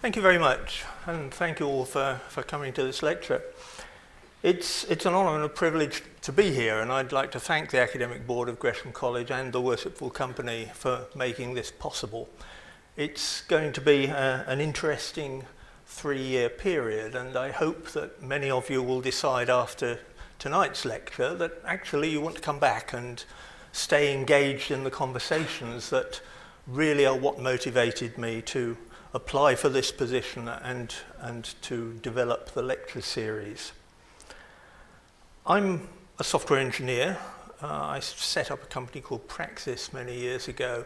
Thank you very much, and thank you all for coming to this lecture. It's an honour and a privilege to be here, and I'd like to thank the Academic Board of Gresham College and the Worshipful Company for making this possible. It's going to be an interesting 3-year period, and I hope that many of you will decide after tonight's lecture that actually you want to come back and stay engaged in the conversations that really are what motivated me to apply for this position and to develop the lecture series. I'm a software engineer. I set up a company called Praxis many years ago,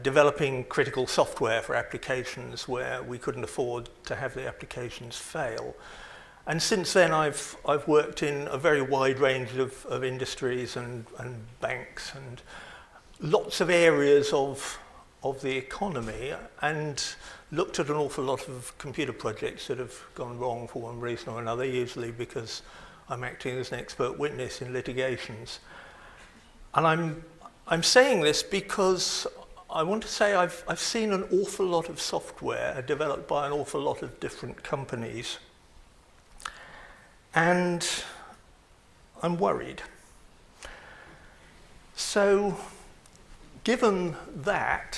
developing critical software for applications where we couldn't afford to have the applications fail. And since then I've worked in a very wide range of industries and banks and lots of areas of the economy, and looked at an awful lot of computer projects that have gone wrong for one reason or another, usually because I'm acting as an expert witness in litigations. And I'm saying this because I want to say I've seen an awful lot of software developed by an awful lot of different companies, and I'm worried. So given that,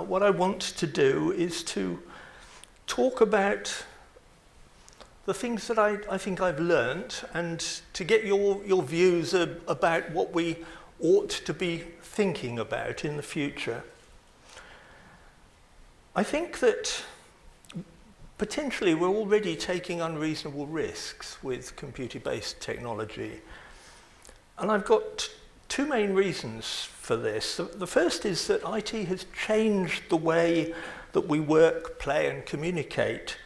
what I want to do is to talk about the things that I think I've learnt, and to get your views about what we ought to be thinking about in the future. I think that potentially we're already taking unreasonable risks with computer-based technology. And I've got two main reasons for this. The first is that IT has changed the way that we work, play and communicate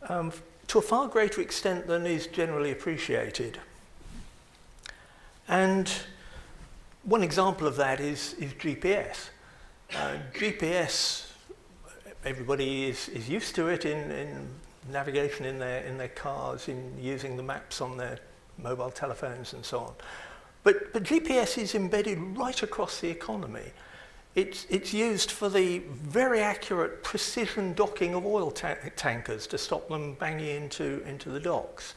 to a far greater extent than is generally appreciated. And one example of that is GPS. GPS, everybody is used to it in navigation in their cars, in using the maps on their mobile telephones and so on. But GPS is embedded right across the economy. It's used for the very accurate precision docking of oil tankers to stop them banging into the docks.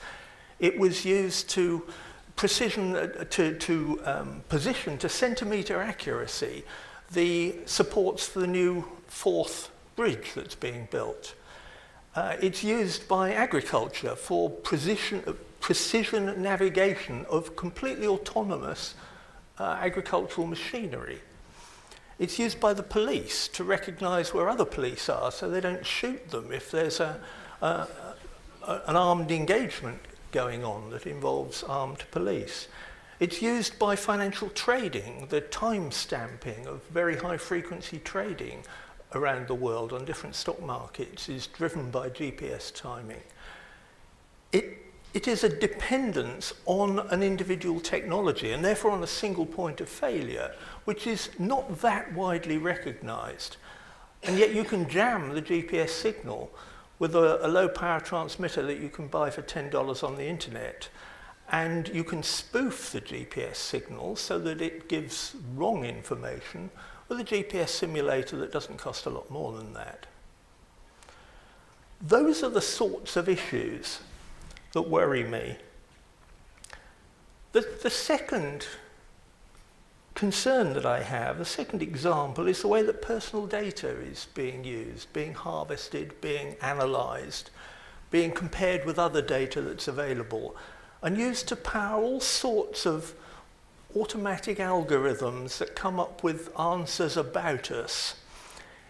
It was used to position to centimetre accuracy the supports for the new fourth bridge that's being built. It's used by agriculture for precision navigation of completely autonomous agricultural machinery. It's used by the police to recognise where other police are so they don't shoot them if there's an armed engagement going on that involves armed police. It's used by financial trading. The time stamping of very high frequency trading around the world on different stock markets is driven by GPS timing. It is a dependence on an individual technology, and therefore on a single point of failure, which is not that widely recognised. And yet you can jam the GPS signal with a low power transmitter that you can buy for $10 on the internet, and you can spoof the GPS signal so that it gives wrong information with a GPS simulator that doesn't cost a lot more than that. Those are the sorts of issues that worry me. The second concern that I have, the second example, is the way that personal data is being used, being harvested, being analysed, being compared with other data that's available, and used to power all sorts of automatic algorithms that come up with answers about us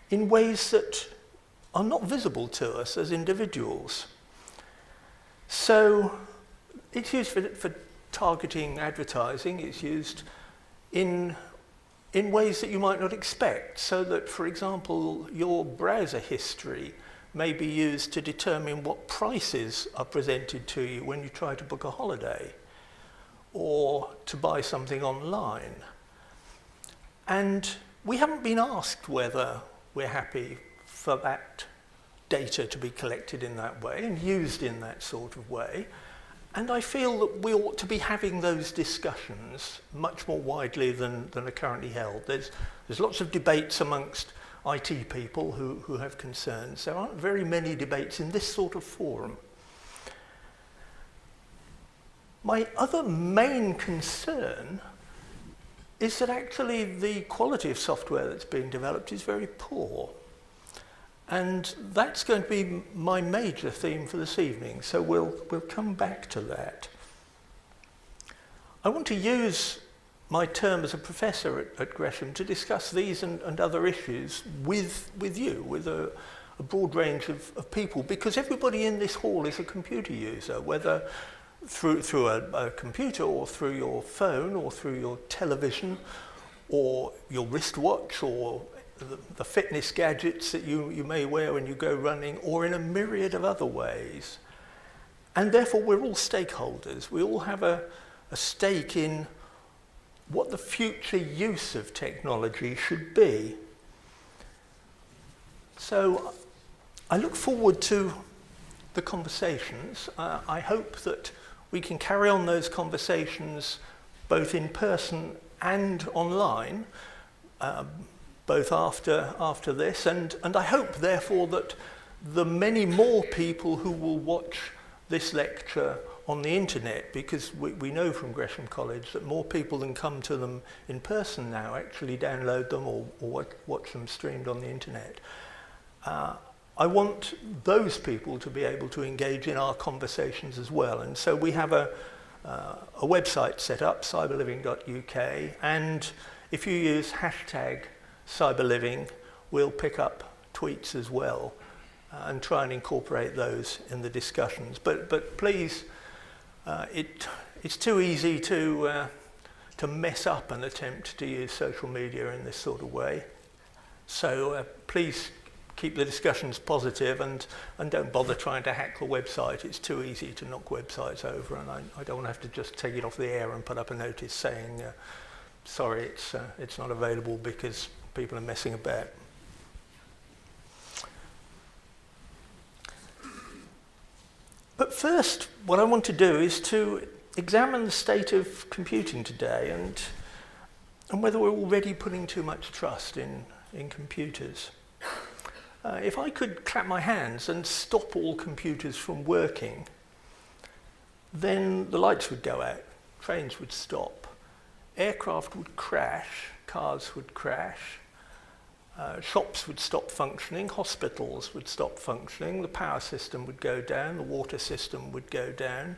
in ways that are not visible to us as individuals. So it's used for targeting advertising. It's used in ways that you might not expect, so that, for example, your browser history may be used to determine what prices are presented to you when you try to book a holiday or to buy something online. And we haven't been asked whether we're happy for that data to be collected in that way and used in that sort of way. And I feel that we ought to be having those discussions much more widely than are currently held. There's lots of debates amongst IT people who have concerns. There aren't very many debates in this sort of forum. My other main concern is that actually the quality of software that's being developed is very poor. And that's going to be my major theme for this evening, so we'll come back to that. I want to use my term as a professor at Gresham to discuss these and other issues with you, with a broad range of people, because everybody in this hall is a computer user, whether through a computer or through your phone or through your television or your wristwatch or the fitness gadgets that you may wear when you go running, or in a myriad of other ways. And therefore we're all stakeholders. We all have a stake in what the future use of technology should be. So I look forward to the conversations. I hope that we can carry on those conversations both in person and online, both after this, and I hope therefore that the many more people who will watch this lecture on the internet, because we know from Gresham College that more people than come to them in person now actually download them or watch them streamed on the internet. I want those people to be able to engage in our conversations as well, and so we have a website set up, cyberliving.uk, and if you use hashtag cyberliving, we'll pick up tweets as well and try and incorporate those in the discussions. But please, it's too easy to mess up an attempt to use social media in this sort of way. So please keep the discussions positive and don't bother trying to hack the website. It's too easy to knock websites over, and I don't want to have to just take it off the air and put up a notice saying, sorry, it's not available because people are messing about. But first, what I want to do is to examine the state of computing today and whether we're already putting too much trust in computers. If I could clap my hands and stop all computers from working, then the lights would go out, trains would stop, aircraft would crash, cars would crash, shops would stop functioning, hospitals would stop functioning, the power system would go down, the water system would go down,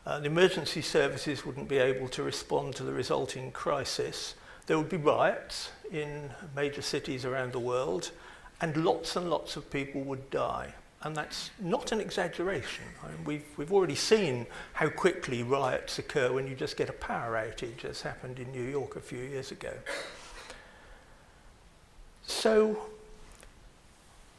the emergency services wouldn't be able to respond to the resulting crisis, there would be riots in major cities around the world, and lots of people would die. And that's not an exaggeration. I mean, we've already seen how quickly riots occur when you just get a power outage, as happened in New York a few years ago. So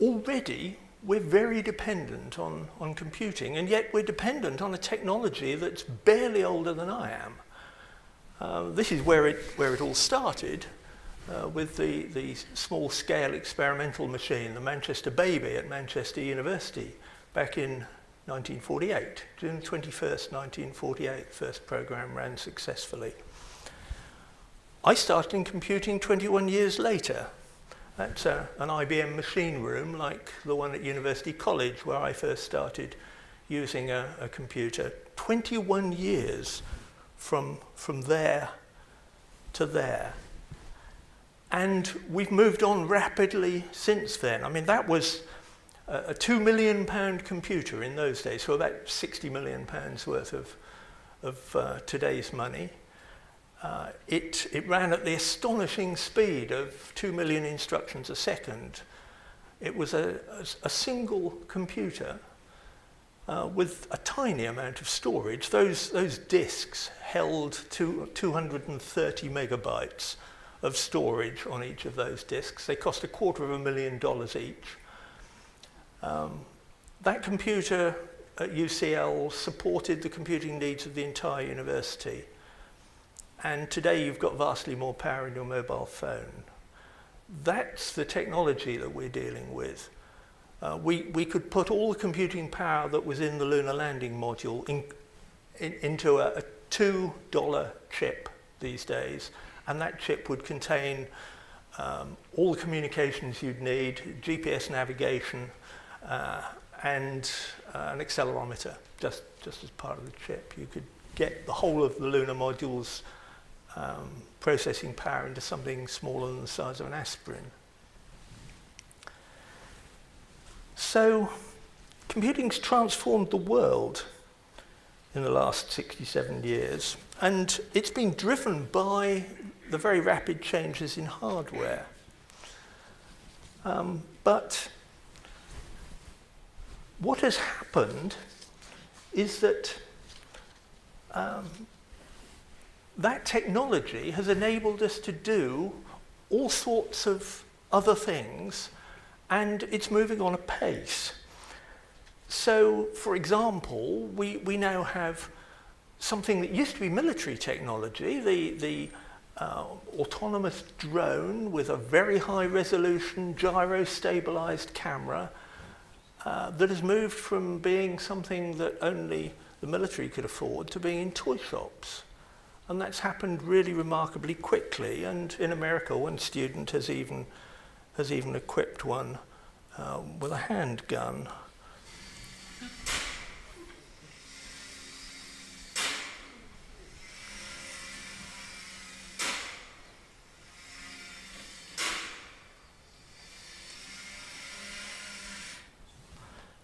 already we're very dependent on computing, and yet we're dependent on a technology that's barely older than I am. This is where it all started. With the small-scale experimental machine, the Manchester Baby at Manchester University, back in 1948. June 21st, 1948, first program ran successfully. I started in computing 21 years later. That's an IBM machine room like the one at University College where I first started using a computer. 21 years from there to there. And we've moved on rapidly since then. I mean, that was a £2 million computer in those days, so about £60 million worth of today's money. It ran at the astonishing speed of 2 million instructions a second. It was a single computer with a tiny amount of storage. Those disks held 230 megabytes of storage on each of those disks. They cost $250,000 each. That computer at UCL supported the computing needs of the entire university. And today you've got vastly more power in your mobile phone. That's the technology that we're dealing with. We could put all the computing power that was in the lunar landing module into a $2 chip these days, and that chip would contain all the communications you'd need, GPS navigation, and an accelerometer, just as part of the chip. You could get the whole of the lunar module's processing power into something smaller than the size of an aspirin. So computing's transformed the world in the last 67 years, and it's been driven by the very rapid changes in hardware. But what has happened is that that technology has enabled us to do all sorts of other things, and it's moving on a pace. So, for example, we now have something that used to be military technology, the autonomous drone with a very high resolution gyro-stabilized camera that has moved from being something that only the military could afford to being in toy shops. And that's happened really remarkably quickly, and in America one student has even equipped one with a handgun.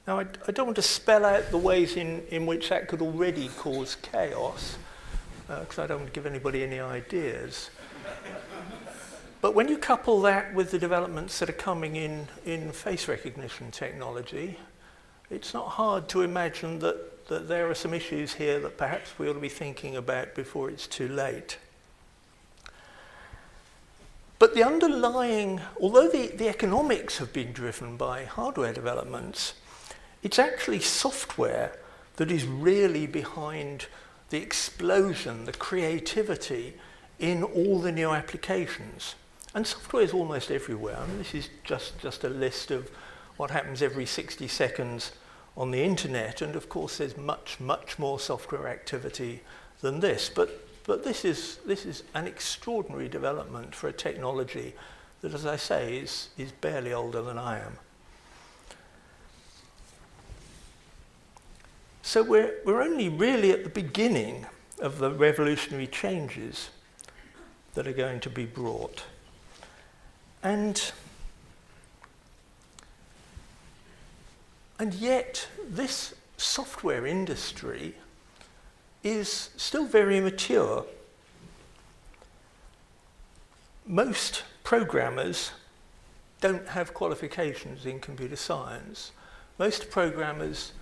Now, I don't want to spell out the ways in which that could already cause chaos, because I don't want to give anybody any ideas. But when you couple that with the developments that are coming in face recognition technology, it's not hard to imagine that there are some issues here that perhaps we ought to be thinking about before it's too late. But the underlying, although the economics have been driven by hardware developments, it's actually software that is really behind the explosion, the creativity in all the new applications. And software is almost everywhere. I mean, this is just a list of what happens every 60 seconds on the internet, and of course there's much more software activity than this. But this is an extraordinary development for a technology that, as I say, is barely older than I am. So we're only really at the beginning of the revolutionary changes that are going to be brought. And yet this software industry is still very immature. Most programmers don't have qualifications in computer science. Most programmers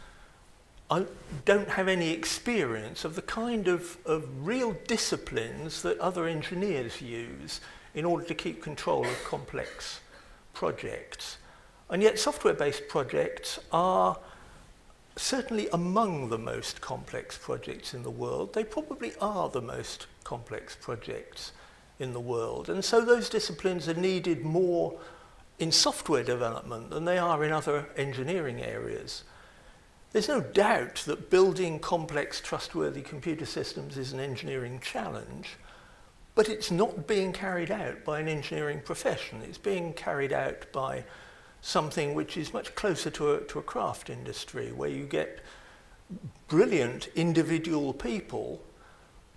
don't have any experience of the kind of real disciplines that other engineers use in order to keep control of complex projects. And yet software-based projects are certainly among the most complex projects in the world. They probably are the most complex projects in the world. And so those disciplines are needed more in software development than they are in other engineering areas. There's no doubt that building complex, trustworthy computer systems is an engineering challenge, but it's not being carried out by an engineering profession. It's being carried out by something which is much closer to a craft industry, where you get brilliant individual people,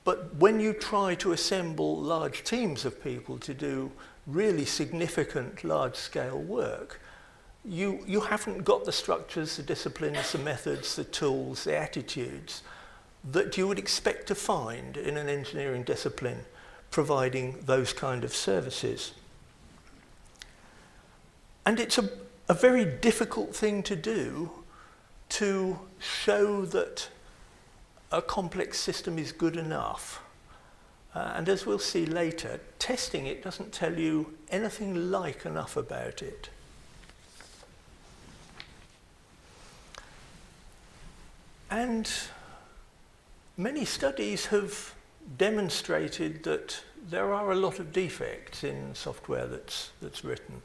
but when you try to assemble large teams of people to do really significant large-scale work, you haven't got the structures, the disciplines, the methods, the tools, the attitudes that you would expect to find in an engineering discipline providing those kind of services. And it's a very difficult thing to do, to show that a complex system is good enough. And as we'll see later, testing it doesn't tell you anything like enough about it. And many studies have demonstrated that there are a lot of defects in software that's written.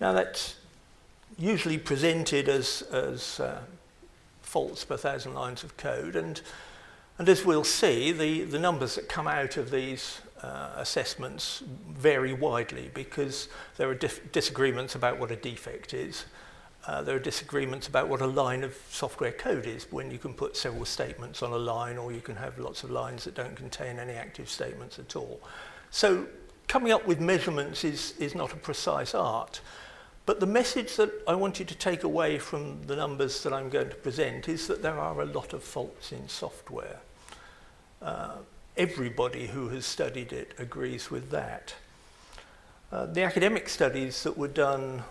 Now that's usually presented as faults per thousand lines of code, and And as we'll see, the numbers that come out of these assessments vary widely because there are disagreements about what a defect is. There are disagreements about what a line of software code is, when you can put several statements on a line, or you can have lots of lines that don't contain any active statements at all. So coming up with measurements is not a precise art. But the message that I want you to take away from the numbers that I'm going to present is that there are a lot of faults in software. Everybody who has studied it agrees with that. The academic studies that were done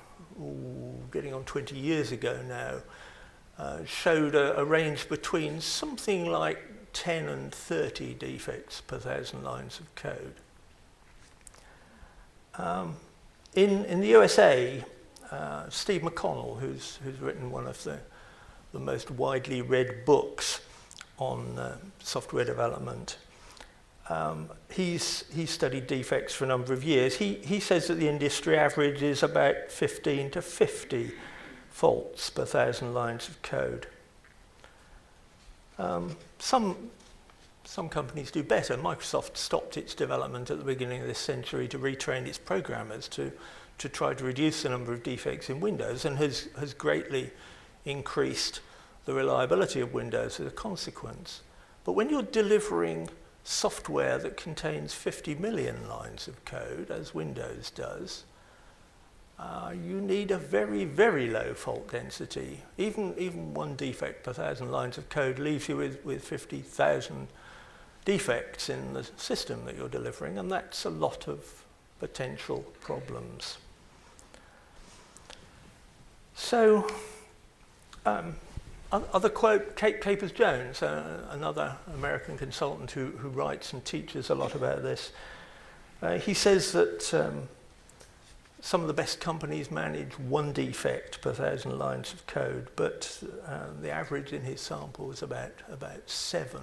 getting on 20 years ago now showed a range between something like 10 and 30 defects per 1,000 lines of code. In the USA, Steve McConnell, who's written one of the most widely read books on software development, he's studied defects for a number of years. He says that the industry average is about 15 to 50 faults per 1,000 lines of code. Some companies do better. Microsoft stopped its development at the beginning of this century to retrain its programmers to try to reduce the number of defects in Windows, and has greatly increased the reliability of Windows as a consequence. But when you're delivering software that contains 50 million lines of code, as Windows does, you need a very, very low fault density. Even one defect per 1,000 lines of code leaves you with 50,000 defects in the system that you're delivering, and that's a lot of potential problems. So, other quote, Kate Capers-Jones, another American consultant who writes and teaches a lot about this. He says that some of the best companies manage one defect per 1,000 lines of code, but the average in his sample was about 7.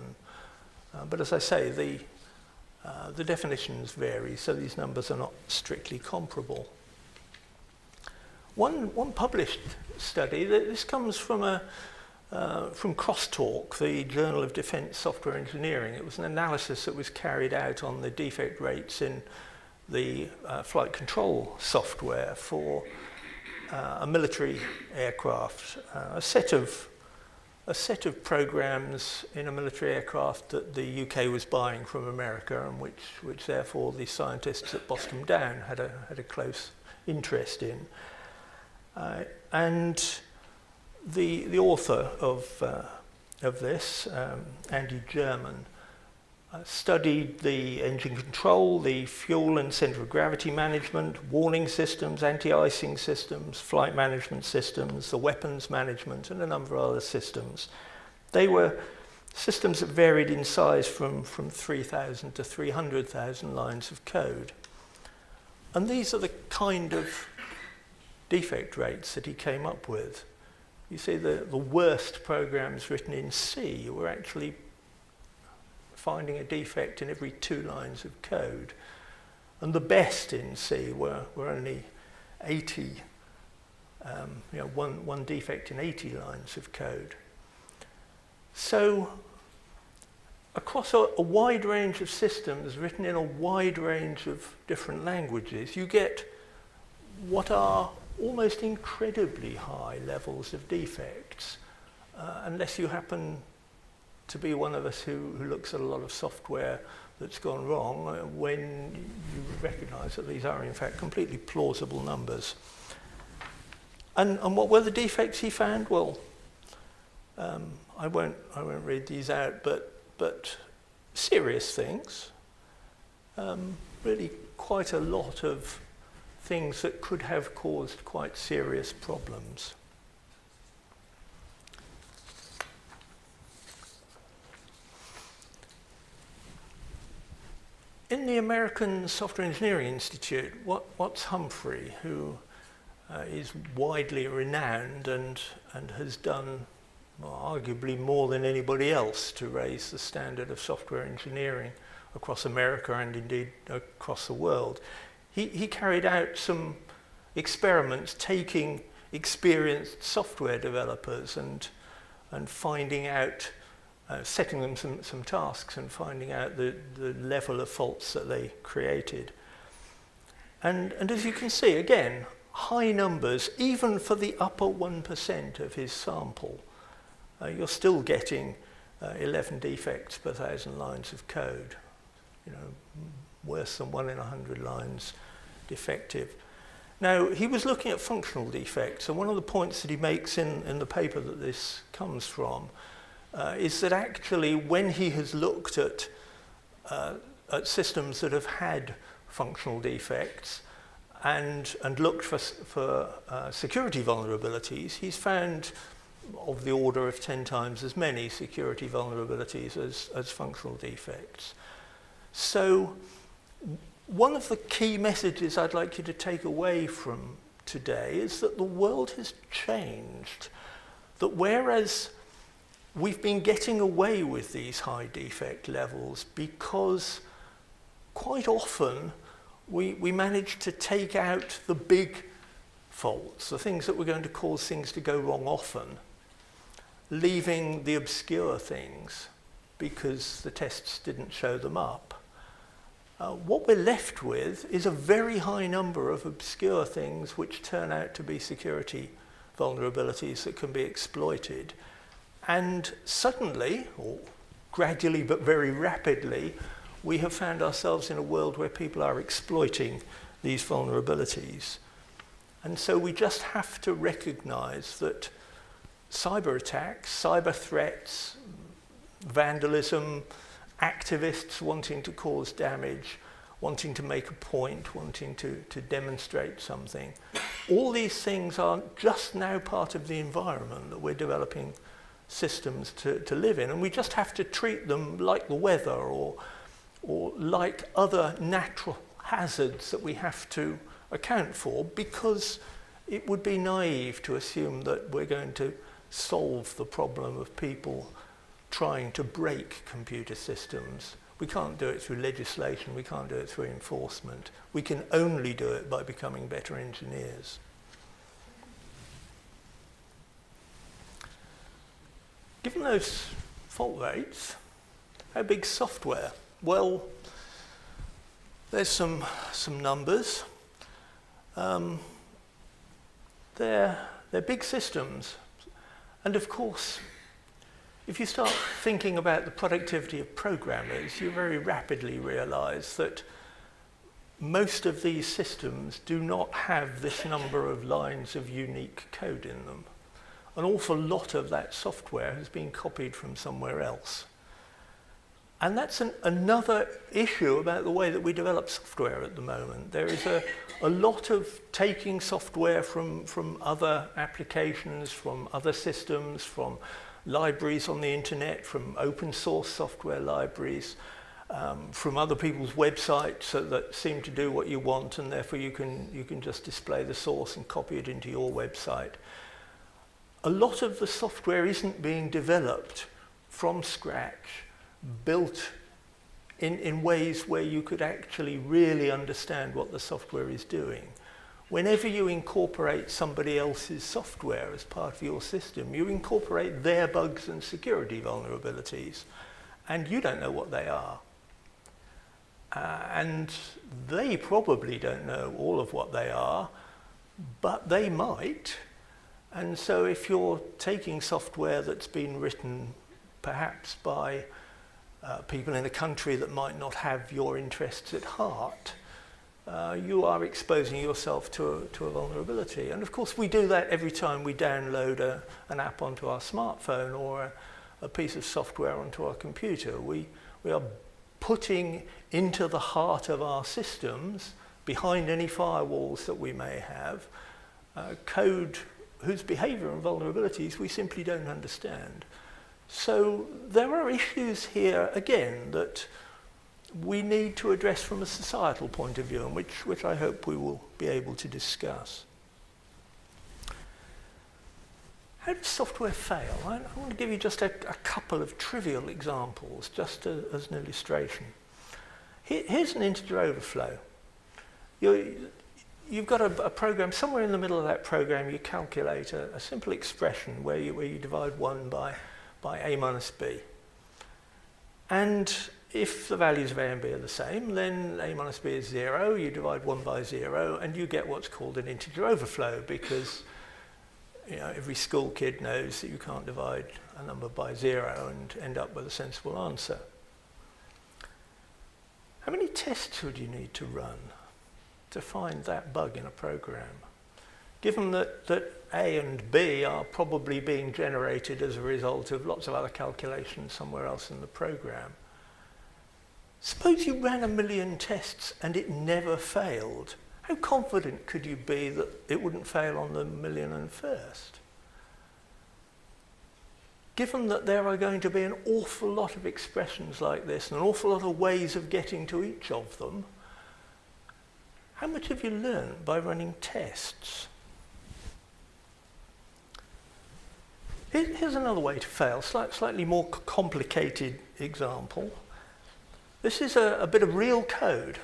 But as I say, the definitions vary, so these numbers are not strictly comparable. One published study, this comes from Crosstalk, the Journal of Defense Software Engineering. It was an analysis that was carried out on the defect rates in the flight control software for a military aircraft, a set of programs in a military aircraft that the UK was buying from America, and which therefore the scientists at Boston Down had a close interest in. And the author of this, Andy German, studied the engine control, the fuel and centre of gravity management, warning systems, anti-icing systems, flight management systems, the weapons management, and a number of other systems. They were systems that varied in size from 3,000 to 300,000 lines of code. And these are the kind of defect rates that he came up with. You see, the worst programs written in C were actually finding a defect in every 2 lines of code. And the best in C were only 80, one defect in 80 lines of code. So across a wide range of systems written in a wide range of different languages, you get what are almost incredibly high levels of defects, unless you happen to be one of us who looks at a lot of software that's gone wrong, when you recognise that these are in fact completely plausible numbers. And what were the defects he found? Well, I won't read these out, but serious things, really quite a lot of things that could have caused quite serious problems. In the American Software Engineering Institute, Watts Humphrey, who is widely renowned and has done arguably more than anybody else to raise the standard of software engineering across America and indeed across the world, he carried out some experiments taking experienced software developers and finding out setting them some tasks and finding out the level of faults that they created. And as you can see, again, high numbers, even for the upper 1% of his sample. You're still getting 11 defects per 1,000 lines of code. You know, worse than 1 in 100 lines defective. Now, he was looking at functional defects, and one of the points that he makes in the paper that this comes from is that actually when he has looked at systems that have had functional defects and looked for security vulnerabilities, he's found of the order of 10 times as many security vulnerabilities as functional defects. So one of the key messages I'd like you to take away from today is that the world has changed. That whereas we've been getting away with these high defect levels because quite often we manage to take out the big faults, the things that were going to cause things to go wrong often, leaving the obscure things because the tests didn't show them up. What we're left with is a very high number of obscure things which turn out to be security vulnerabilities that can be exploited. And suddenly, or gradually but very rapidly, we have found ourselves in a world where people are exploiting these vulnerabilities. And so we just have to recognize that cyber attacks, cyber threats, vandalism, activists wanting to cause damage, wanting to make a point, wanting to demonstrate something. All these things are just now part of the environment that we're developing systems to live in, and we just have to treat them like the weather or like other natural hazards that we have to account for, because it would be naive to assume that we're going to solve the problem of people trying to break computer systems. We can't do it through legislation, we can't do it through enforcement. We can only do it by becoming better engineers. Given those fault rates, how big's software? Well, there's some numbers. They're big systems. And of course, if you start thinking about the productivity of programmers, you very rapidly realize that most of these systems do not have this number of lines of unique code in them. An awful lot of that software has been copied from somewhere else. And that's another issue about the way that we develop software at the moment. There is a lot of taking software from other applications, from other systems, from libraries on the internet, from open source software libraries, from other people's websites that seem to do what you want, and therefore you can just display the source and copy it into your website. A lot of the software isn't being developed from scratch, built in ways where you could actually really understand what the software is doing. Whenever you incorporate somebody else's software as part of your system, you incorporate their bugs and security vulnerabilities, and you don't know what they are. And they probably don't know all of what they are, but they might. And so if you're taking software that's been written perhaps by people in a country that might not have your interests at heart, you are exposing yourself to a vulnerability. And of course we do that every time we download an app onto our smartphone or a piece of software onto our computer. We are putting into the heart of our systems, behind any firewalls that we may have, code whose behavior and vulnerabilities we simply don't understand. So there are issues here, again, that we need to address from a societal point of view, and which I hope we will be able to discuss. How does software fail? I want to give you just a couple of trivial examples, just as an illustration. Here's an integer overflow. You've got a program, somewhere in the middle of that program you calculate a simple expression where you divide 1 by a minus b. And if the values of A and B are the same, then A minus B is 0, you divide 1 by 0, and you get what's called an integer overflow, because every school kid knows that you can't divide a number by 0 and end up with a sensible answer. How many tests would you need to run to find that bug in a program? Given that A and B are probably being generated as a result of lots of other calculations somewhere else in the program. Suppose you ran 1 million tests and it never failed. How confident could you be that it wouldn't fail on the 1,000,001st? Given that there are going to be an awful lot of expressions like this and an awful lot of ways of getting to each of them, how much have you learned by running tests? Here's another way to fail, slightly more complicated example. This is a bit of real code.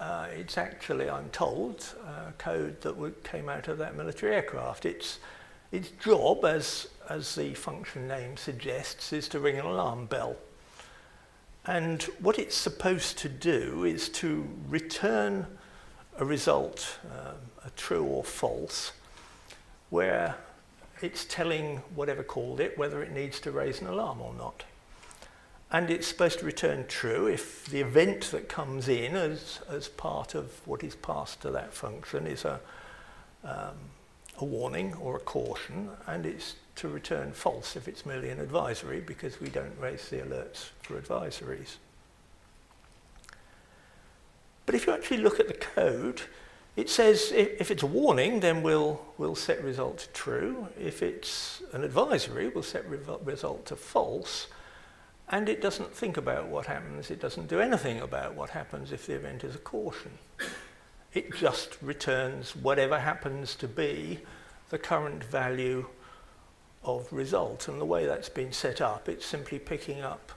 It's actually, I'm told, code that came out of that military aircraft. Its job, as the function name suggests, is to ring an alarm bell. And what it's supposed to do is to return a result, a true or false, where it's telling whatever called it whether it needs to raise an alarm or not. And it's supposed to return true if the event that comes in as part of what is passed to that function is a warning or a caution, and it's to return false if it's merely an advisory, because we don't raise the alerts for advisories. But if you actually look at the code, it says if it's a warning, then we'll set result to true. If it's an advisory, we'll set result to false. And it doesn't think about what happens. It doesn't do anything about what happens if the event is a caution. It just returns whatever happens to be the current value of result. And the way that's been set up, it's simply picking up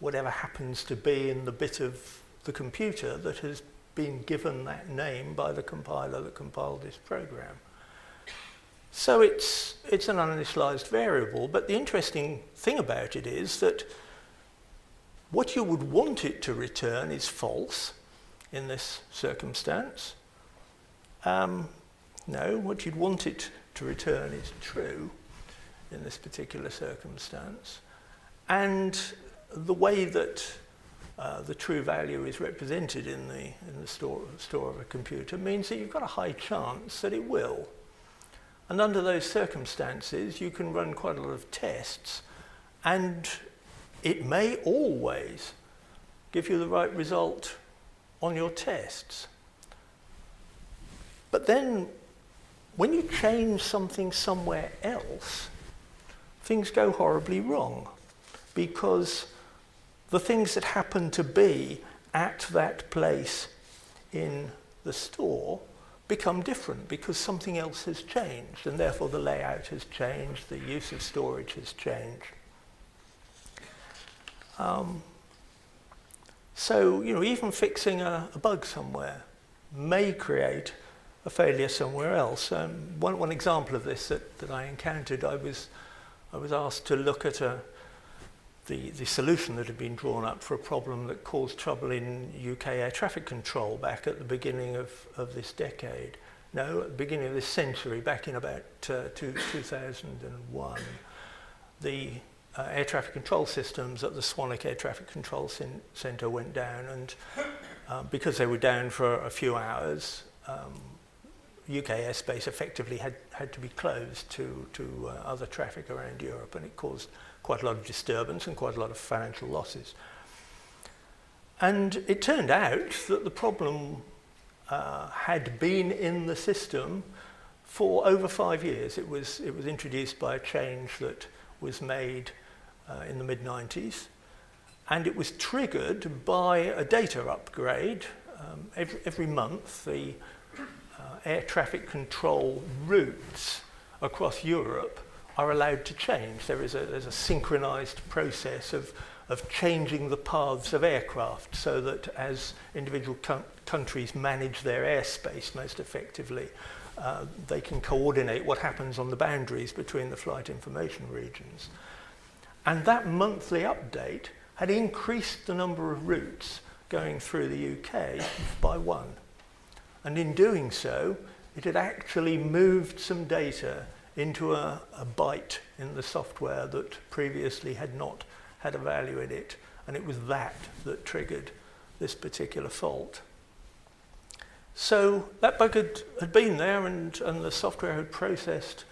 whatever happens to be in the bit of the computer that has been given that name by the compiler that compiled this program. So it's an uninitialized variable, but the interesting thing about it is that what you would want it to return is false in this circumstance. No, what you'd want it to return is true in this particular circumstance. And the way that the true value is represented in the store of a computer means that you've got a high chance that it will. And under those circumstances, you can run quite a lot of tests, and it may always give you the right result on your tests. But then, when you change something somewhere else, things go horribly wrong, because the things that happen to be at that place in the store become different because something else has changed, and therefore the layout has changed, the use of storage has changed. So, even fixing a bug somewhere may create a failure somewhere else. One example of this that I encountered, I was asked to look at the solution that had been drawn up for a problem that caused trouble in UK air traffic control back at the beginning of this decade. No, at the beginning of this century, back in about 2001. The air traffic control systems at the Swanwick Air Traffic Control Centre went down, and because they were down for a few hours, UK airspace effectively had to be closed to other traffic around Europe, and it caused quite a lot of disturbance and quite a lot of financial losses. And it turned out that the problem had been in the system for over 5 years. It was introduced by a change that was made in the mid-90s, and it was triggered by a data upgrade. Every month, the air traffic control routes across Europe are allowed to change. There's a synchronized process of changing the paths of aircraft so that as individual countries manage their airspace most effectively, they can coordinate what happens on the boundaries between the flight information regions. And that monthly update had increased the number of routes going through the UK by 1. And in doing so, it had actually moved some data into a byte in the software that previously had not had a value in it. And it was that that triggered this particular fault. So that bug had been there, and the software had processed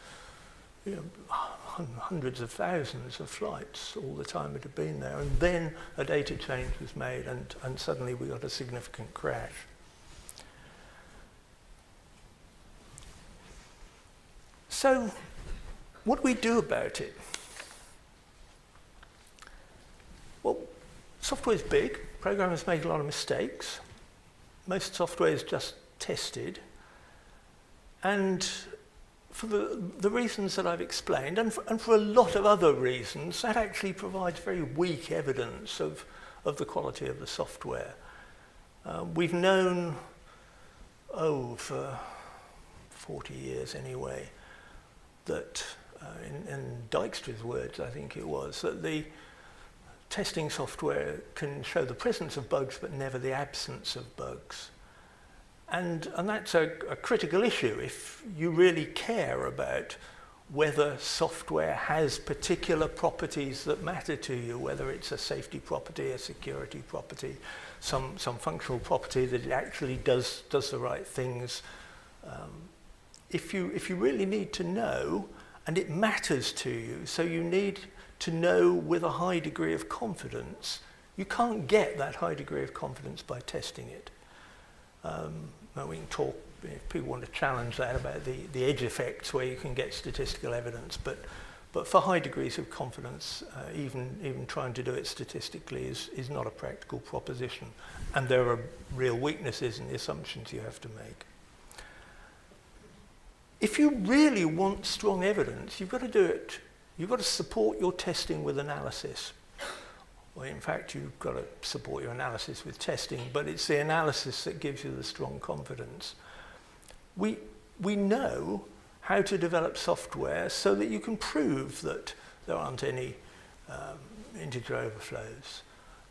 hundreds of thousands of flights all the time it had been there. And then a data change was made, and suddenly we got a significant crash. So what do we do about it? Well, software is big. Programmers make a lot of mistakes. Most software is just tested. And for the reasons that I've explained, and for a lot of other reasons, that actually provides very weak evidence of the quality of the software. We've known, for 40 years anyway, that, in Dijkstra's words, I think it was, that the testing software can show the presence of bugs but never the absence of bugs. And that's a critical issue if you really care about whether software has particular properties that matter to you, whether it's a safety property, a security property, some functional property that it actually does the right things. If you really need to know, and it matters to you, so you need to know with a high degree of confidence, you can't get that high degree of confidence by testing it. We can talk, if people want to challenge that, about the edge effects where you can get statistical evidence, but for high degrees of confidence, even trying to do it statistically is not a practical proposition, and there are real weaknesses in the assumptions you have to make. If you really want strong evidence, you've got to do it. You've got to support your testing with analysis. Well, in fact, you've got to support your analysis with testing, but it's the analysis that gives you the strong confidence. We know how to develop software so that you can prove that there aren't any integer overflows,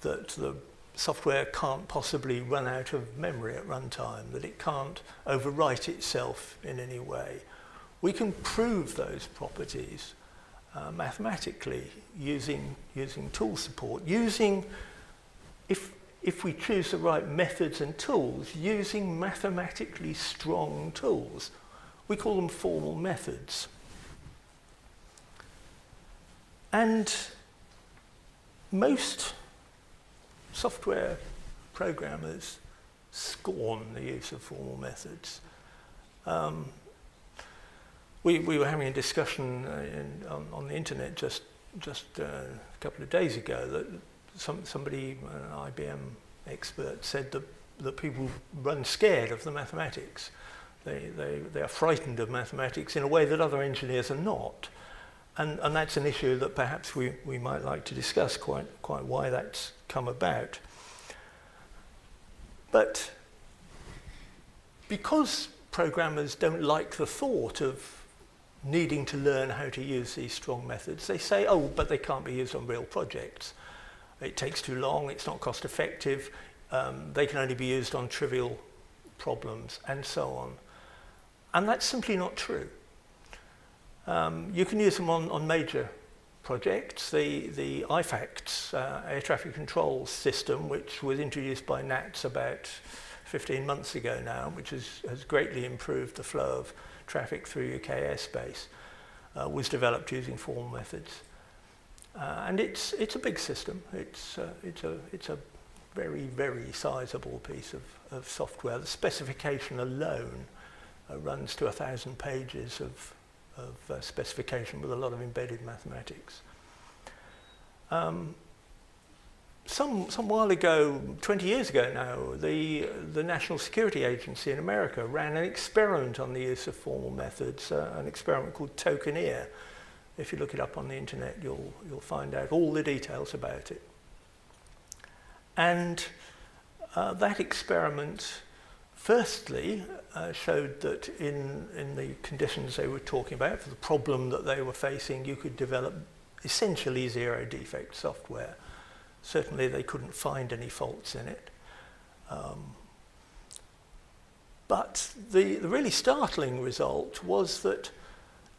that the software can't possibly run out of memory at runtime, that it can't overwrite itself in any way. We can prove those properties mathematically using tool support, if we choose the right methods and tools, using mathematically strong tools. We call them formal methods. And most software programmers scorn the use of formal methods. We were having a discussion on the internet just a couple of days ago that somebody, an IBM expert, said that people run scared of the mathematics. They are frightened of mathematics in a way that other engineers are not. And that's an issue that perhaps we might like to discuss quite why that's come about. But because programmers don't like the thought of needing to learn how to use these strong methods, they say, but they can't be used on real projects. It takes too long, it's not cost effective, they can only be used on trivial problems, and so on. And that's simply not true. You can use them on major projects. The IFACTS, air traffic control system, which was introduced by NATS about 15 months ago now, which has greatly improved the flow of traffic through UK airspace, was developed using formal methods. And it's a big system. It's a very, very sizable piece of software. The specification alone runs to 1,000 pages of specification with a lot of embedded mathematics. Some while ago, 20 years ago now, the National Security Agency in America ran an experiment on the use of formal methods, an experiment called Tokeneer. If you look it up on the internet, you'll find out all the details about it. And that experiment, firstly, showed that in the conditions they were talking about, for the problem that they were facing, you could develop essentially zero defect software. Certainly they couldn't find any faults in it. But the really startling result was that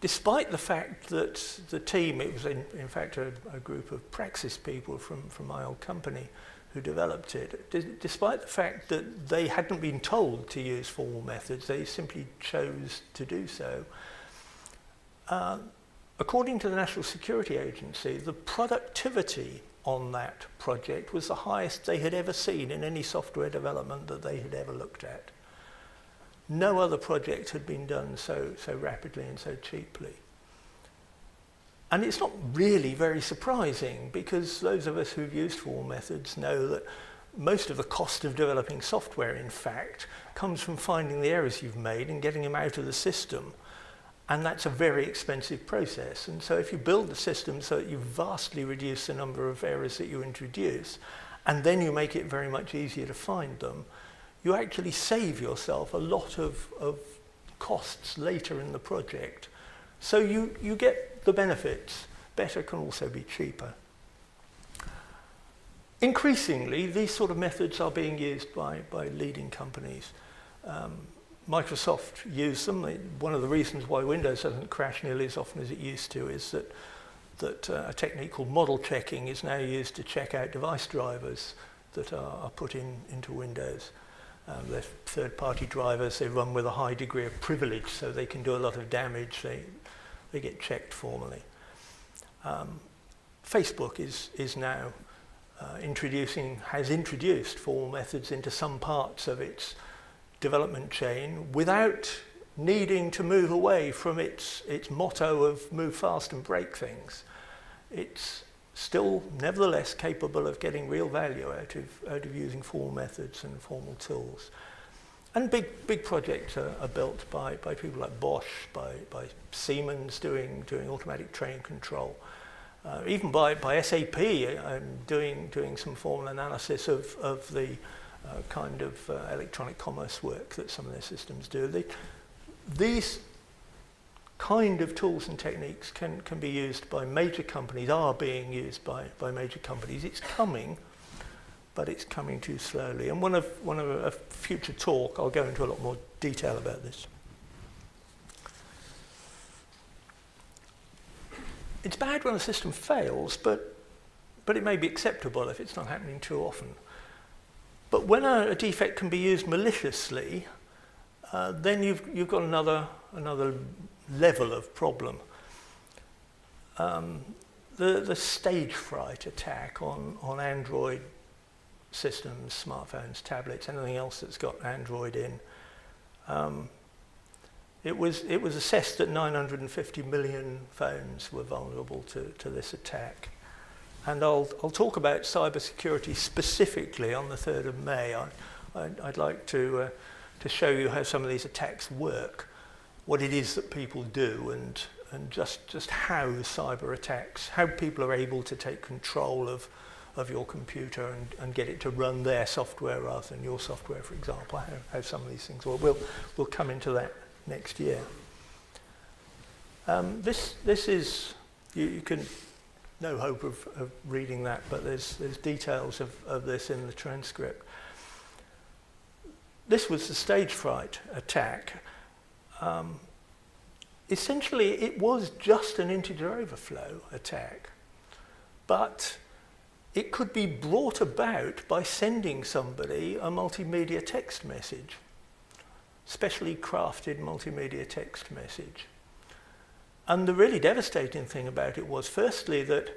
despite the fact that the team, it was in fact a group of praxis people from my old company who developed it, despite the fact that they hadn't been told to use formal methods, they simply chose to do so. According to the National Security Agency, the productivity on that project was the highest they had ever seen in any software development that they had ever looked at. No other project had been done so rapidly and so cheaply. And it's not really very surprising, because those of us who've used formal methods know that most of the cost of developing software, in fact, comes from finding the errors you've made and getting them out of the system. And that's a very expensive process. And so if you build the system so that you vastly reduce the number of errors that you introduce, and then you make it very much easier to find them, you actually save yourself a lot of costs later in the project. So you get the benefits. Better can also be cheaper. Increasingly, these sort of methods are being used by leading companies. Microsoft use them. One of the reasons why Windows doesn't crash nearly as often as it used to is that a technique called model checking is now used to check out device drivers that are put into Windows. They're third-party drivers. They run with a high degree of privilege, so they can do a lot of damage. They get checked formally. Facebook is now has introduced formal methods into some parts of its development chain without needing to move away from its motto of move fast and break things. It's still nevertheless capable of getting real value out of using formal methods and formal tools. And big projects are built by people like Bosch, by Siemens doing automatic train control, even by SAP doing some formal analysis of the kind of electronic commerce work that some of their systems do. These kind of tools and techniques can be used by major companies, are being used by major companies. It's coming, but it's coming too slowly. And one of a future talk, I'll go into a lot more detail about this. It's bad when a system fails, but it may be acceptable if it's not happening too often. But when a defect can be used maliciously, then you've got another level of problem. The stage fright attack on Android systems, smartphones, tablets, anything else that's got Android in. It was assessed that 950 million phones were vulnerable to this attack. And I'll talk about cybersecurity specifically on the 3rd of May. I'd like to show you how some of these attacks work, what it is that people do, and just how cyber attacks, how people are able to take control of your computer and get it to run their software rather than your software, for example, how some of these things work. We'll come into that next year. This is, you can, no hope of reading that, but there's details of this in the transcript. This was the stage fright attack. Essentially, it was just an integer overflow attack, but it could be brought about by sending somebody a multimedia text message, specially crafted multimedia text message. And the really devastating thing about it was, firstly, that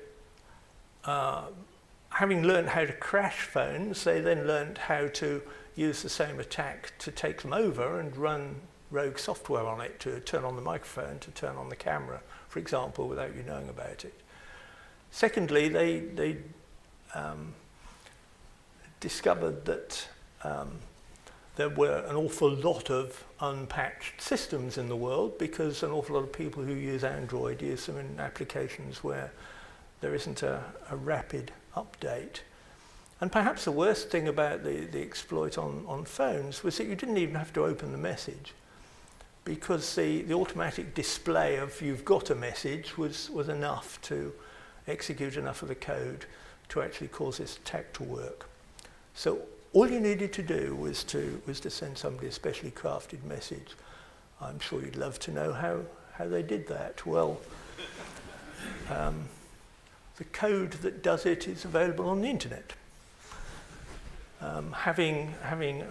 having learned how to crash phones, they then learned how to use the same attack to take them over and run rogue software on it, to turn on the microphone, to turn on the camera, for example, without you knowing about it. Secondly, they discovered that there were an awful lot of unpatched systems in the world, because an awful lot of people who use Android use them in applications where there isn't a rapid update. And perhaps the worst thing about the exploit on phones was that you didn't even have to open the message, because the automatic display of you've got a message was enough to execute enough of the code to actually cause this attack to work. So all you needed to do was to send somebody a specially crafted message. I'm sure you'd love to know how they did that. Well, the code that does it is available on the internet. Having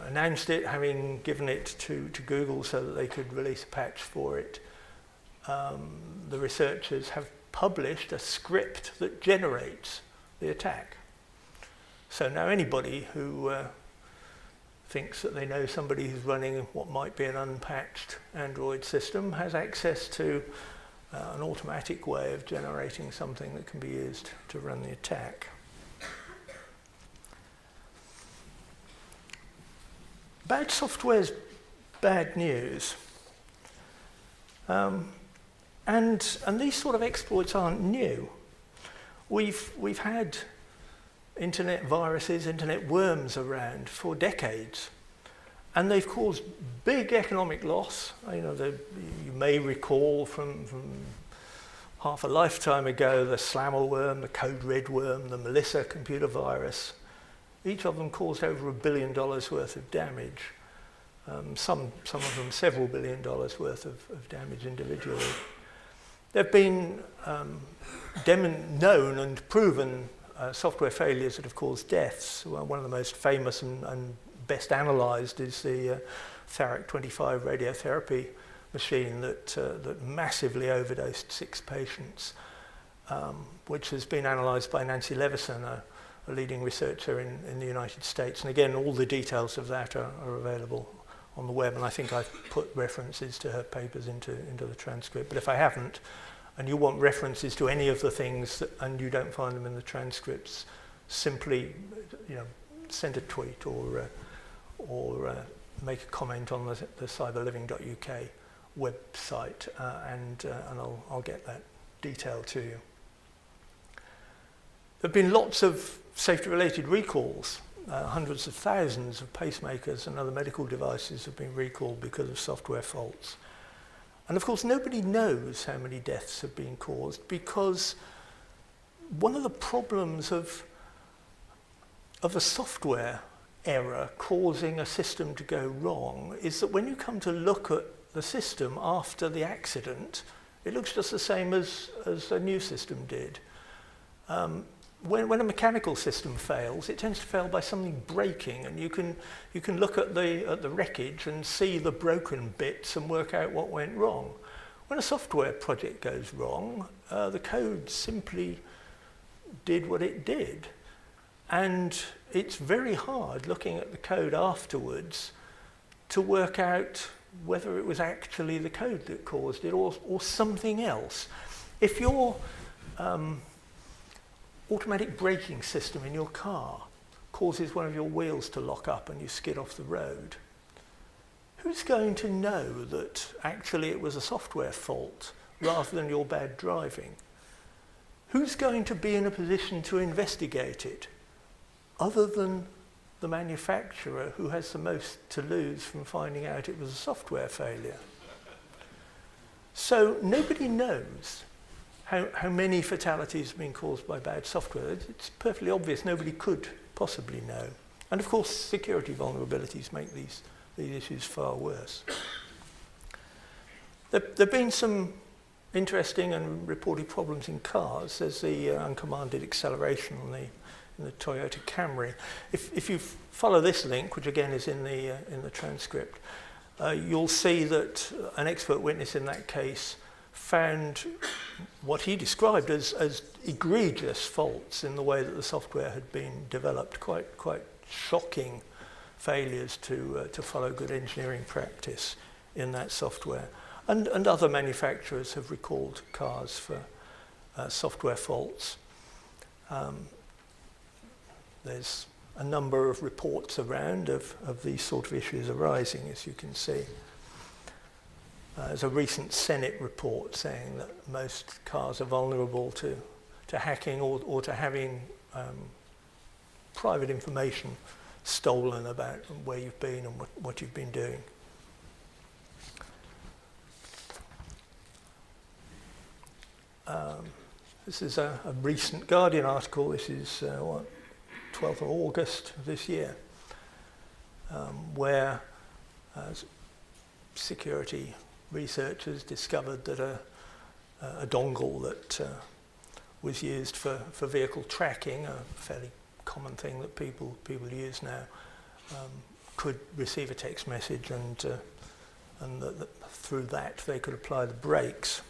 announced it, having given it to Google so that they could release a patch for it, the researchers have published a script that generates the attack. So now anybody who thinks that they know somebody who's running what might be an unpatched Android system has access to an automatic way of generating something that can be used to run the attack. Bad software's bad news. And these sort of exploits aren't new. We've had internet viruses, internet worms around for decades, and they've caused big economic loss. You may recall from half a lifetime ago the slammer worm, the code red worm, the Melissa computer virus. Each of them caused over $1 billion worth of damage. Some of them several $1 billion worth of damage individually. There have been known and proven software failures that have caused deaths. Well, one of the most famous and best analysed is the Tharic-25 radiotherapy machine that massively overdosed 6 patients, which has been analysed by Nancy Leveson, a leading researcher in the United States. And again, all the details of that are available on the web, and I think I've put references to her papers into the transcript. But if I haven't, and you want references to any of the things and you don't find them in the transcripts, simply send a tweet or make a comment on the cyberliving.uk website, and I'll get that detail to you. There have been lots of safety-related recalls. Hundreds of thousands of pacemakers and other medical devices have been recalled because of software faults. And of course, nobody knows how many deaths have been caused, because one of the problems of a software error causing a system to go wrong is that when you come to look at the system after the accident, it looks just the same as a new system did. When a mechanical system fails, it tends to fail by something breaking, and you can look at the wreckage and see the broken bits and work out what went wrong. When a software project goes wrong, the code simply did what it did, and it's very hard looking at the code afterwards to work out whether it was actually the code that caused it or something else. If your automatic braking system in your car causes one of your wheels to lock up and you skid off the road, who's going to know that actually it was a software fault rather than your bad driving? Who's going to be in a position to investigate it other than the manufacturer, who has the most to lose from finding out it was a software failure? So nobody knows how many fatalities have been caused by bad software. It's perfectly obvious nobody could possibly know. And of course, security vulnerabilities make these issues far worse. There have been some interesting and reported problems in cars. There's the uncommanded acceleration in the Toyota Camry. If you follow this link, which again is in the transcript, you'll see that an expert witness in that case found what he described as egregious faults in the way that the software had been developed, quite shocking failures to follow good engineering practice in that software. And other manufacturers have recalled cars for software faults. There's a number of reports around of these sort of issues arising, as you can see. There's a recent Senate report saying that most cars are vulnerable to hacking or to having private information stolen about where you've been and what you've been doing. This is a recent Guardian article. This is 12th of August of this year, where security researchers discovered that a dongle that was used for vehicle tracking, a fairly common thing that people use now, could receive a text message, and through that they could apply the brakes.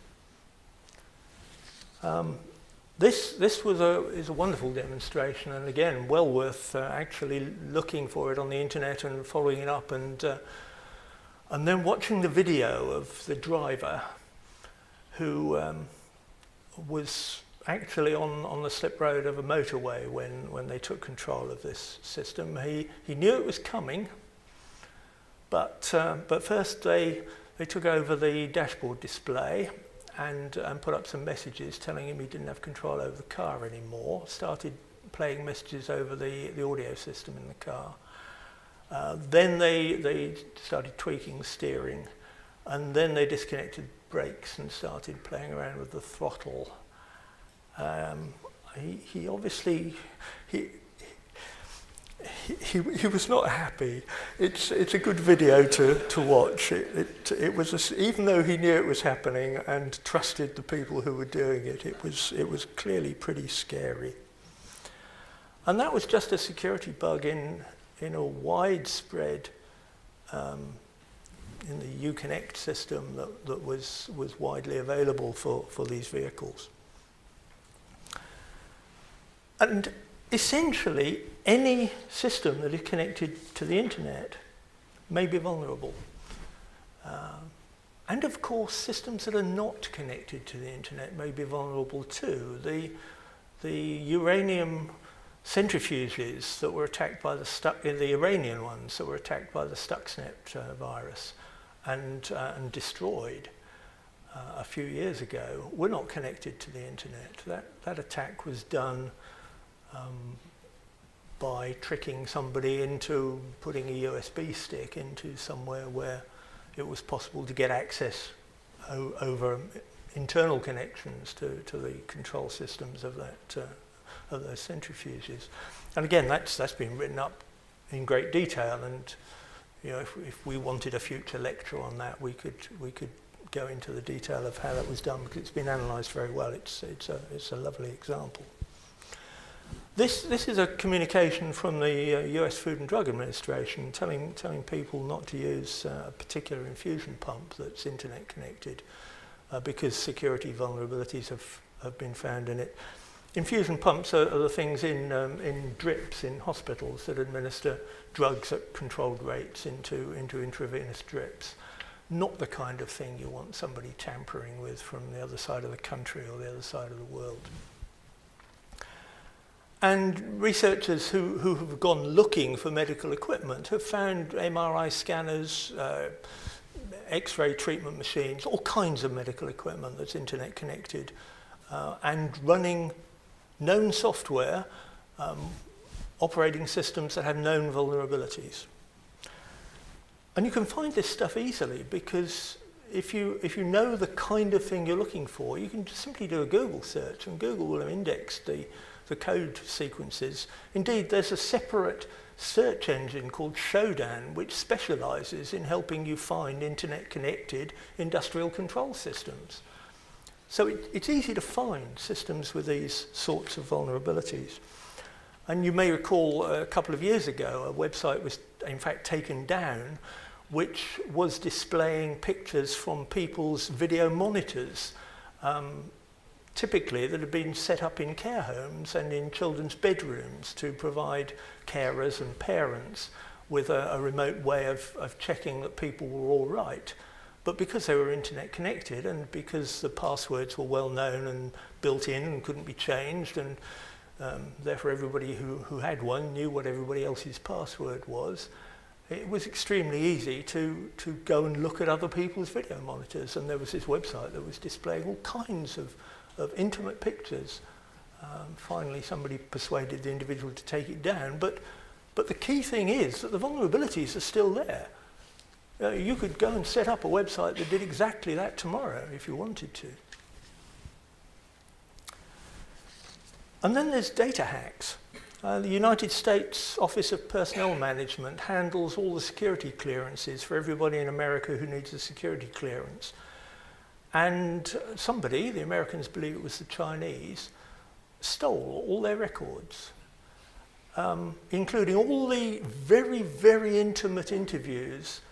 This is a wonderful demonstration, and again well worth actually looking for it on the internet and following it up, and then watching the video of the driver who was actually on the slip road of a motorway when they took control of this system. He knew it was coming, but first they took over the dashboard display and put up some messages telling him he didn't have control over the car anymore. Started playing messages over the audio system in the car. Then they started tweaking the steering, and then they disconnected brakes and started playing around with the throttle. He obviously he was not happy. It's a good video to watch. It was even though he knew it was happening and trusted the people who were doing it, it was clearly pretty scary. And that was just a security bug in a widespread in the Uconnect system that was widely available for these vehicles. And essentially, any system that is connected to the internet may be vulnerable. And of course, systems that are not connected to the internet may be vulnerable too. The uranium centrifuges that were attacked by the Iranian ones that were attacked by the Stuxnet virus and destroyed a few years ago were not connected to the internet. That attack was done by tricking somebody into putting a USB stick into somewhere where it was possible to get access over internal connections to the control systems of those centrifuges. And again, that's been written up in great detail, and if we wanted a future lecture on that, we could go into the detail of how that was done, because it's been analysed very well. It's a lovely example. This is a communication from the US Food and Drug Administration telling people not to use a particular infusion pump that's internet connected because security vulnerabilities have been found in it. Infusion pumps are the things in drips in hospitals that administer drugs at controlled rates into intravenous drips. Not the kind of thing you want somebody tampering with from the other side of the country or the other side of the world. And researchers who have gone looking for medical equipment have found MRI scanners, X-ray treatment machines, all kinds of medical equipment that's internet connected and running known software, operating systems that have known vulnerabilities. And you can find this stuff easily, because if you know the kind of thing you're looking for, you can just simply do a Google search, and Google will have indexed the code sequences. Indeed, there's a separate search engine called Shodan, which specializes in helping you find internet-connected industrial control systems. So it's easy to find systems with these sorts of vulnerabilities. And you may recall a couple of years ago, a website was in fact taken down, which was displaying pictures from people's video monitors, typically that had been set up in care homes and in children's bedrooms to provide carers and parents with a remote way of checking that people were all right. But because they were internet connected, and because the passwords were well known and built in and couldn't be changed, and therefore everybody who had one knew what everybody else's password was, it was extremely easy to go and look at other people's video monitors. And there was this website that was displaying all kinds of intimate pictures. Finally, somebody persuaded the individual to take it down. But the key thing is that the vulnerabilities are still there. You could go and set up a website that did exactly that tomorrow if you wanted to. And then there's data hacks. The United States Office of Personnel Management handles all the security clearances for everybody in America who needs a security clearance. And somebody, the Americans believe it was the Chinese, stole all their records, including all the very, very intimate interviews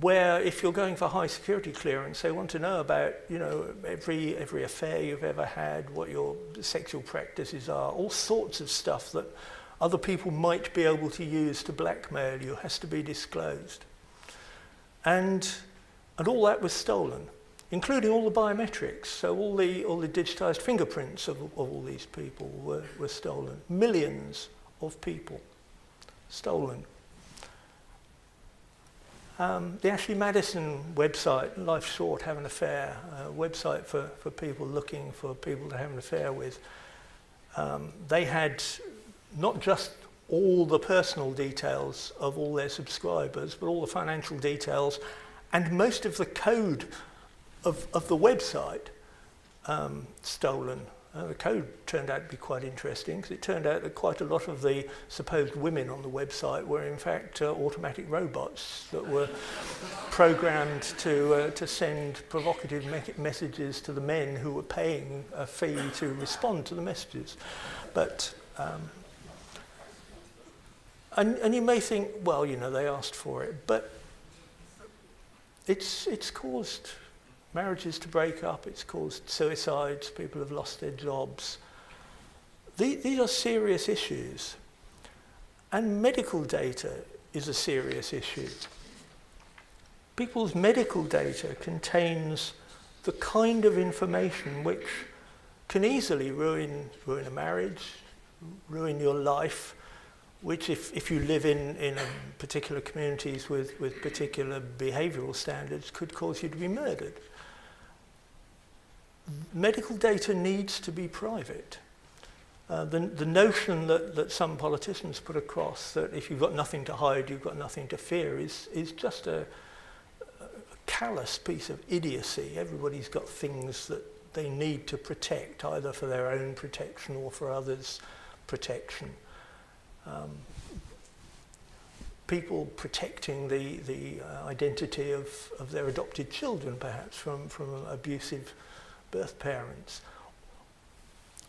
where, if you're going for high security clearance, they want to know about, you know, every affair you've ever had, what your sexual practices are, all sorts of stuff that other people might be able to use to blackmail you has to be disclosed. And all that was stolen, including all the biometrics. So all the digitized fingerprints of all these people were stolen. Millions of people stolen. The Ashley Madison website, Life's Short, Have an Affair, website for people looking for people to have an affair with. They had not just all the personal details of all their subscribers, but all the financial details and most of the code of the website stolen. The code turned out to be quite interesting, because it turned out that quite a lot of the supposed women on the website were in fact automatic robots that were programmed to send provocative messages to the men who were paying a fee to respond to the messages. But and you may think, well, you know, they asked for it, but it's caused marriages to break up, it's caused suicides, people have lost their jobs. These are serious issues. And medical data is a serious issue. People's medical data contains the kind of information which can easily ruin a marriage, ruin your life, which if you live in particular communities with particular behavioural standards could cause you to be murdered. Medical data needs to be private. The notion that some politicians put across, that if you've got nothing to hide, you've got nothing to fear, is just a callous piece of idiocy. Everybody's got things that they need to protect, either for their own protection or for others' protection. People protecting the identity of their adopted children, perhaps, from abusive birth parents.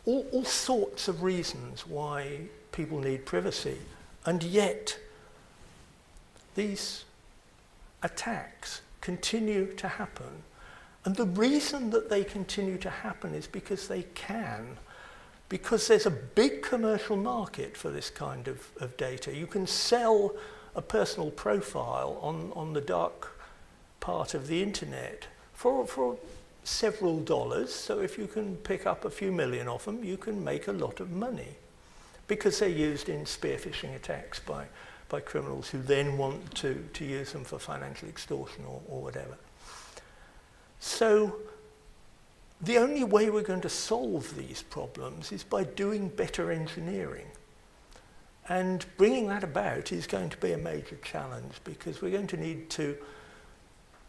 All sorts of reasons why people need privacy, and yet these attacks continue to happen. And the reason that they continue to happen is because they can, because there's a big commercial market for this kind of data. You can sell a personal profile on the dark part of the internet for several dollars. So if you can pick up a few million of them, you can make a lot of money, because they're used in spear phishing attacks by criminals who then want to use them for financial extortion or whatever. So the only way we're going to solve these problems is by doing better engineering. And bringing that about is going to be a major challenge, because we're going to need to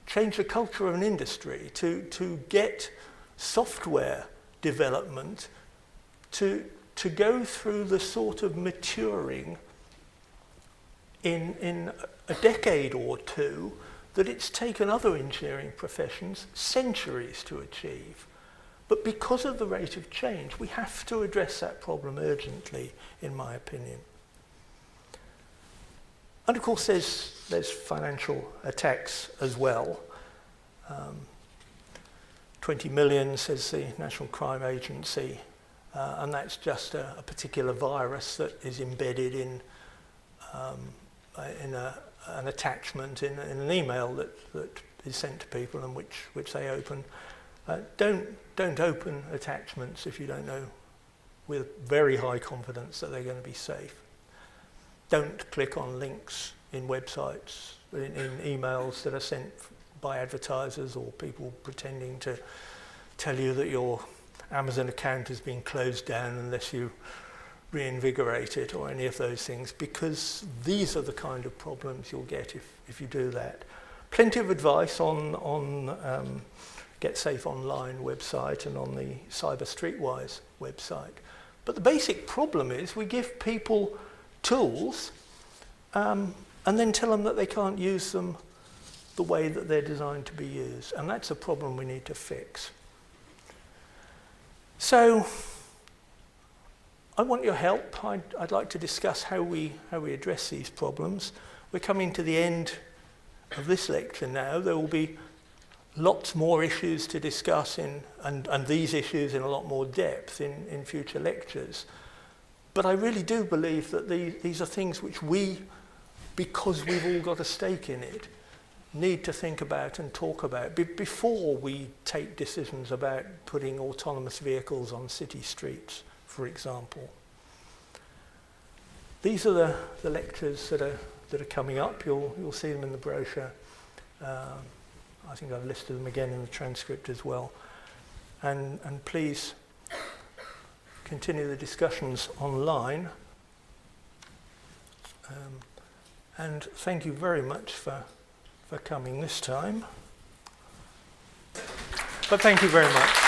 change the culture of an industry to get software development to go through the sort of maturing in a decade or two that it's taken other engineering professions centuries to achieve. But because of the rate of change, we have to address that problem urgently, in my opinion. And of course there's financial attacks as well. 20 million, says the National Crime Agency, and that's just a particular virus that is embedded in an attachment in an email that is sent to people and which they open. Don't open attachments if you don't know with very high confidence that they're going to be safe. Don't click on links in websites, in emails that are sent by advertisers or people pretending to tell you that your Amazon account has been closed down unless you reinvigorate it, or any of those things, because these are the kind of problems you'll get if you do that. Plenty of advice on Get Safe Online website and on the Cyber Streetwise website. But the basic problem is we give people tools and then tell them that they can't use them the way that they're designed to be used. And that's a problem we need to fix. So I want your help. I'd like to discuss how we address these problems. We're coming to the end of this lecture now. There will be lots more issues to discuss and these issues in a lot more depth in future lectures. But I really do believe that these are things which we, because we've all got a stake in it, need to think about and talk about before we take decisions about putting autonomous vehicles on city streets, for example. These are the lectures that are coming up. You'll see them in the brochure. I think I've listed them again in the transcript as well. And please continue the discussions online. And thank you very much for coming this time. But thank you very much.